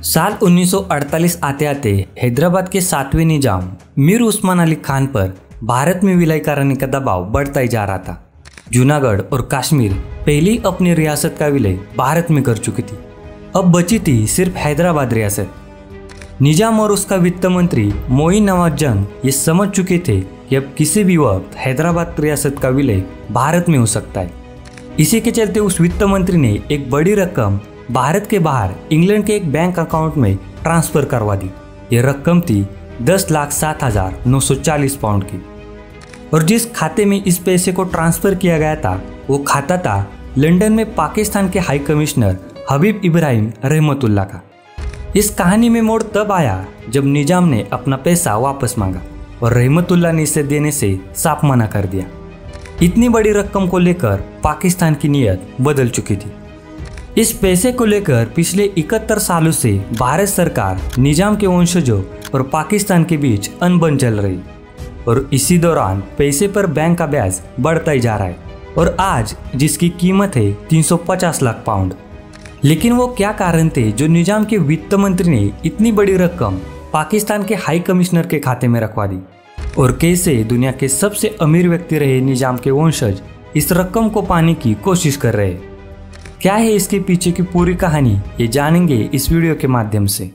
साल 1948 आते आते हैदराबाद के 7वें निजाम मीर उस्मान अली खान पर भारत में विलय कराने का दबाव बढ़ता ही जा रहा था। जूनागढ़ और कश्मीर पहले ही अपनी रियासत का विलय भारत में कर चुकी थी। अब बची थी सिर्फ हैदराबाद रियासत। निजाम और उसका वित्त मंत्री मोइन नवाज जंग ये समझ चुके थे कि अब किसी भी वक्त हैदराबाद रियासत का विलय भारत में हो सकता है। इसी के चलते उस वित्त मंत्री ने एक बड़ी रकम भारत के बाहर इंग्लैंड के एक बैंक अकाउंट में ट्रांसफर करवा दी। ये रकम थी 10,07,940 पाउंड की और जिस खाते में इस पैसे को ट्रांसफर किया गया था वो खाता था लंदन में पाकिस्तान के हाई कमिश्नर हबीब इब्राहिम रहमतुल्लाह का। इस कहानी में मोड़ तब आया जब निजाम ने अपना पैसा वापस मांगा और रहमतुल्लाह ने इसे देने से साफ मना कर दिया। इतनी बड़ी रकम को लेकर पाकिस्तान की नीयत बदल चुकी थी। इस पैसे को लेकर पिछले 71 सालों से भारत सरकार निजाम के वंशजों और पाकिस्तान के बीच अनबन चल रही और इसी दौरान पैसे पर बैंक का ब्याज बढ़ता ही जा रहा है और आज जिसकी कीमत है 350 लाख पाउंड। लेकिन वो क्या कारण थे जो निजाम के वित्त मंत्री ने इतनी बड़ी रकम पाकिस्तान के हाई कमिश्नर के खाते में रखवा दी और कैसे दुनिया के सबसे अमीर व्यक्ति रहे निजाम के वंशज इस रकम को पाने की कोशिश कर रहे हैं। क्या है इसके पीछे की पूरी कहानी, ये जानेंगे इस वीडियो के माध्यम से।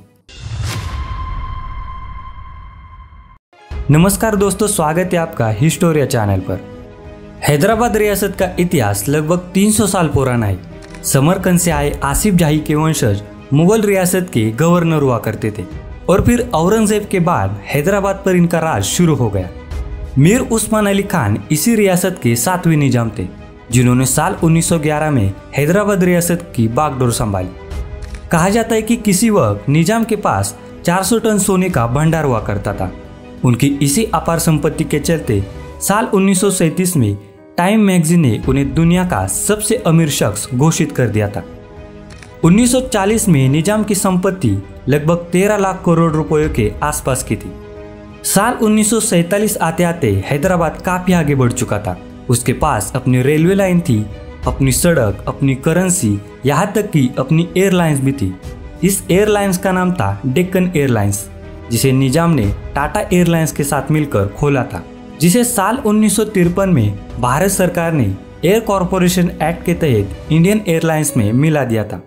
नमस्कार दोस्तों, स्वागत है आपका हिस्टोरिया चैनल पर। हैदराबाद रियासत का इतिहास लगभग 300 साल पुराना है। समरकंद से आए आसिफ जाही के वंशज मुगल रियासत के गवर्नर हुआ करते थे और फिर औरंगजेब के बाद हैदराबाद पर इनका राज शुरू हो गया। मीर उस्मान अली खान इसी रियासत के 7वें निजाम थे जिन्होंने साल 1911 में हैदराबाद रियासत की बागडोर संभाली। कहा जाता है कि किसी वक्त निजाम के पास 400 टन सोने का भंडार हुआ करता था। उनकी इसी अपार संपत्ति के चलते साल 1937 में टाइम मैगजीन ने उन्हें दुनिया का सबसे अमीर शख्स घोषित कर दिया था। 1940 में निजाम की संपत्ति लगभग 13 लाख करोड़ रुपयों के आसपास की थी। साल 1947 आते आते हैदराबाद काफी आगे बढ़ चुका था। उसके पास अपनी रेलवे लाइन थी, अपनी सड़क, अपनी करेंसी, यहाँ तक कि अपनी एयरलाइंस भी थी। इस एयरलाइंस का नाम था डेक्कन एयरलाइंस, जिसे निजाम ने टाटा एयरलाइंस के साथ मिलकर खोला था, जिसे साल 1953 में भारत सरकार ने एयर कॉरपोरेशन एक्ट के तहत इंडियन एयरलाइंस में मिला दिया था।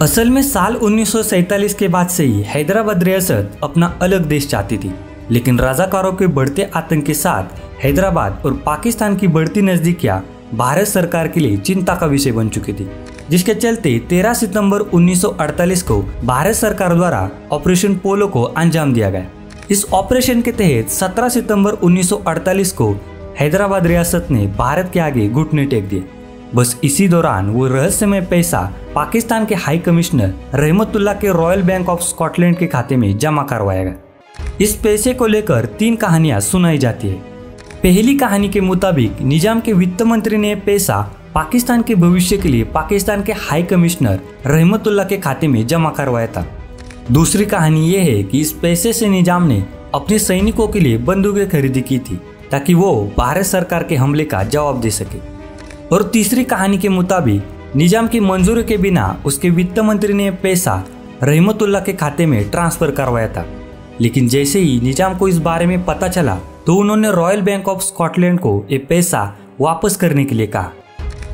असल में साल 1947 के बाद से ही हैदराबाद रियासत अपना अलग देश चाहती थी, लेकिन रजाकारों के बढ़ते आतंक के साथ हैदराबाद और पाकिस्तान की बढ़ती नजदीकियां भारत सरकार के लिए चिंता का विषय बन चुकी थी, जिसके चलते 13 सितंबर 1948 को भारत सरकार द्वारा ऑपरेशन पोलो को अंजाम दिया गया। इस ऑपरेशन के तहत 17 सितंबर 1948 को हैदराबाद रियासत ने भारत के आगे घुटने टेक दिए। बस इसी दौरान वो रहस्यमय पैसा पाकिस्तान के हाई कमिश्नर रहमतुल्लाह के रॉयल बैंक ऑफ स्कॉटलैंड के खाते में जमा करवाया गया। इस पैसे को लेकर 3 कहानियां सुनाई जाती है। पहली कहानी के मुताबिक निजाम के वित्त मंत्री ने पैसा पाकिस्तान के भविष्य के लिए पाकिस्तान के हाई कमिश्नर रहमतुल्लाह के खाते में जमा करवाया था। दूसरी कहानी यह है कि इस पैसे से निजाम ने अपने सैनिकों के लिए बंदूकें खरीदी की थी ताकि वो भारत सरकार के हमले का जवाब दे सके। और तीसरी कहानी के मुताबिक निजाम की मंजूरी के बिना उसके वित्त मंत्री ने पैसा रहमतुल्लाह के खाते में ट्रांसफर करवाया था, लेकिन जैसे ही निजाम को इस बारे में पता चला तो उन्होंने रॉयल बैंक ऑफ स्कॉटलैंड को ये पैसा वापस करने के लिए कहा,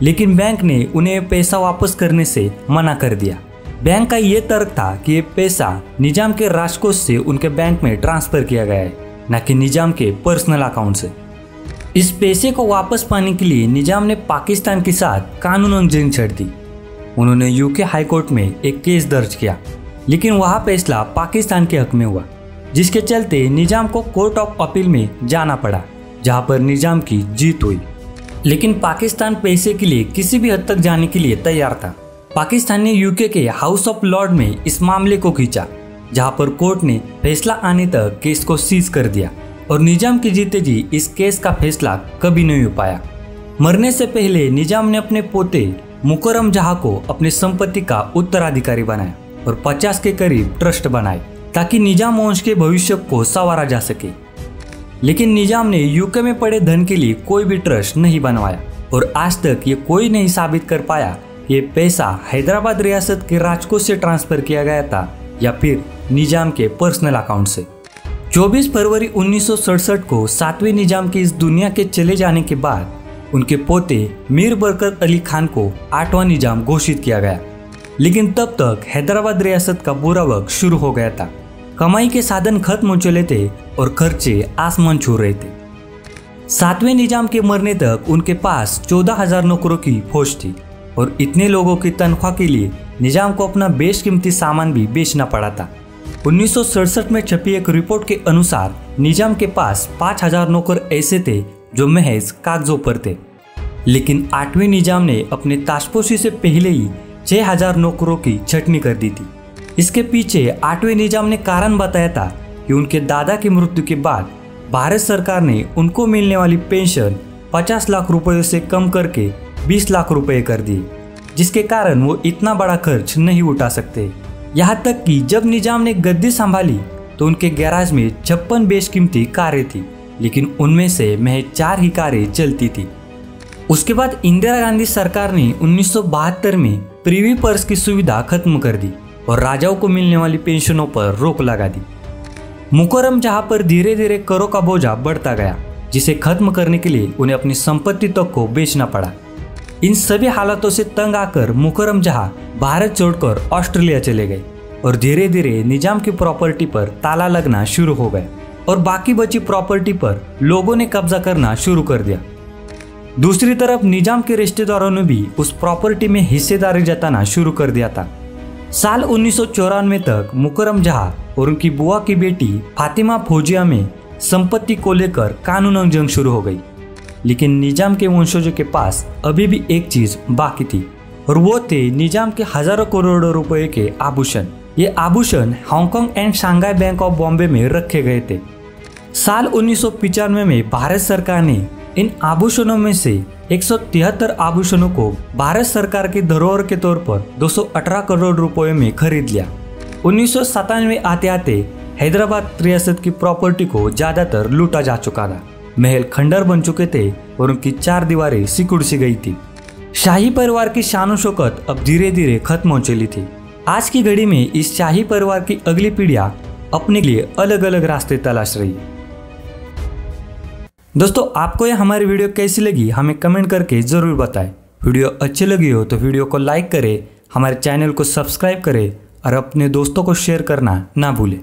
लेकिन बैंक ने उन्हें पैसा वापस करने से मना कर दिया। बैंक का ये तर्क था कि ये पैसा निजाम के राजकोष से उनके बैंक में ट्रांसफर किया गया है, न कि निजाम के पर्सनल अकाउंट से। इस पैसे को वापस पाने के लिए निजाम ने पाकिस्तान के साथ कानूनन जंग छेड़ दी। उन्होंने यूके हाई कोर्ट में एक केस दर्ज किया, लेकिन वहाँ फैसला पाकिस्तान के हक में हुआ, जिसके चलते निजाम को कोर्ट ऑफ अपील में जाना पड़ा, जहां पर निजाम की जीत हुई। लेकिन पाकिस्तान पैसे के लिए किसी भी हद तक जाने के लिए तैयार था। पाकिस्तान ने यूके के हाउस ऑफ लॉर्ड में इस मामले को खींचा, जहां पर कोर्ट ने फैसला आने तक केस को सीज कर दिया और निजाम की जीते जी इस केस का फैसला कभी नहीं हो पाया। मरने से पहले निजाम ने अपने पोते मुकर्रम जहां को अपनी संपत्ति का उत्तराधिकारी बनाया और 50 के करीब ट्रस्ट बनाए ताकि निजाम वंश के भविष्य को संवारा जा सके। लेकिन निजाम ने यूके में पड़े धन के लिए कोई भी ट्रस्ट नहीं बनवाया और आज तक ये कोई नहीं साबित कर पाया कि ये पैसा हैदराबाद रियासत के राजकोष से ट्रांसफर किया गया था या फिर निजाम के पर्सनल अकाउंट से। 24 फरवरी 1967 को 7वें निजाम के इस दुनिया के चले जाने के बाद उनके पोते मीर बरकत अली खान को 8वां निजाम घोषित किया गया। लेकिन तब तक हैदराबाद रियासत का बुरा वक्त शुरू हो गया था। कमाई के साधन खत्म हो चले थे और खर्चे आसमान छू रहे थे। 7वें निजाम के मरने तक उनके पास 14,000 नौकरों की फौज थी और इतने लोगों की तनख्वाह के लिए निजाम को अपना बेशकीमती सामान भी बेचना पड़ा था। 1967 में छपी एक रिपोर्ट के अनुसार निजाम के पास 5,000 नौकर ऐसे थे जो महज कागजों पर थे। लेकिन 8वें निजाम ने अपने ताजपोशी से पहले ही 6,000 नौकरों की छटनी कर दी थी। इसके पीछे 8वें निजाम ने कारण बताया था कि उनके दादा की मृत्यु के बाद भारत सरकार ने उनको मिलने वाली पेंशन 50 लाख रुपए से कम करके 20 लाख रुपए कर दिए, जिसके कारण वो इतना बड़ा खर्च नहीं उठा सकते। यहाँ तक कि जब निजाम ने गद्दी संभाली तो उनके गैराज में 56 बेशकीमती कारें थी, लेकिन उनमें से महज 4 ही कारें चलती थी। उसके बाद इंदिरा गांधी सरकार ने 1972 में प्रीवी पर्स की सुविधा खत्म कर दी और राजाओं को मिलने वाली पेंशनों पर रोक लगा दी। मुकर्रम जहां पर धीरे धीरे करों का बोझा बढ़ता गया, जिसे खत्म करने के लिए उन्हें अपनी संपत्ति तक को बेचना पड़ा। इन सभी हालातों से तंग आकर मुकर्रम जहां भारत छोड़कर ऑस्ट्रेलिया चले गए और धीरे धीरे निजाम की प्रॉपर्टी पर ताला लगना शुरू हो गया और बाकी बची प्रॉपर्टी पर लोगों ने कब्जा करना शुरू कर दिया। दूसरी तरफ निजाम के रिश्तेदारों ने भी उस प्रॉपर्टी में हिस्सेदारी जताना शुरू कर दिया था। साल 1994 तक मुकर्रम जहां और उनकी बुआ की बेटी फातिमा फौजिया में संपत्ति को लेकर कानूनी जंग शुरू हो गई। लेकिन निजाम के वंशजों के पास अभी भी एक चीज बाकी थी और वो थे निजाम के हजारों करोड़ों रुपए के आभूषण। ये आभूषण Hong Kong and Shanghai bank of Bombay में रखे गए थे। साल 1995 में भारत सरकार ने इन आभूषणों में से 173 आभूषणों को भारत सरकार की धरोहर के तौर पर 218 करोड़ रुपए में खरीद लिया। 1997 आते आते हैदराबाद रियासत की प्रॉपर्टी को ज्यादातर लूटा जा चुका था। महल खंडर बन चुके थे और उनकी 4 दीवारें सिकुड़ सी गई थी। शाही परिवार की शान शौकत अब धीरे धीरे खत्म हो चली थी। आज की घड़ी में इस शाही परिवार की अगली पीढ़ियां अपने लिए अलग अलग रास्ते तलाश रही है। दोस्तों, आपको यह हमारी वीडियो कैसी लगी हमें कमेंट करके जरूर बताएं। वीडियो अच्छी लगी हो तो वीडियो को लाइक करें, हमारे चैनल को सब्सक्राइब करें और अपने दोस्तों को शेयर करना ना भूलें।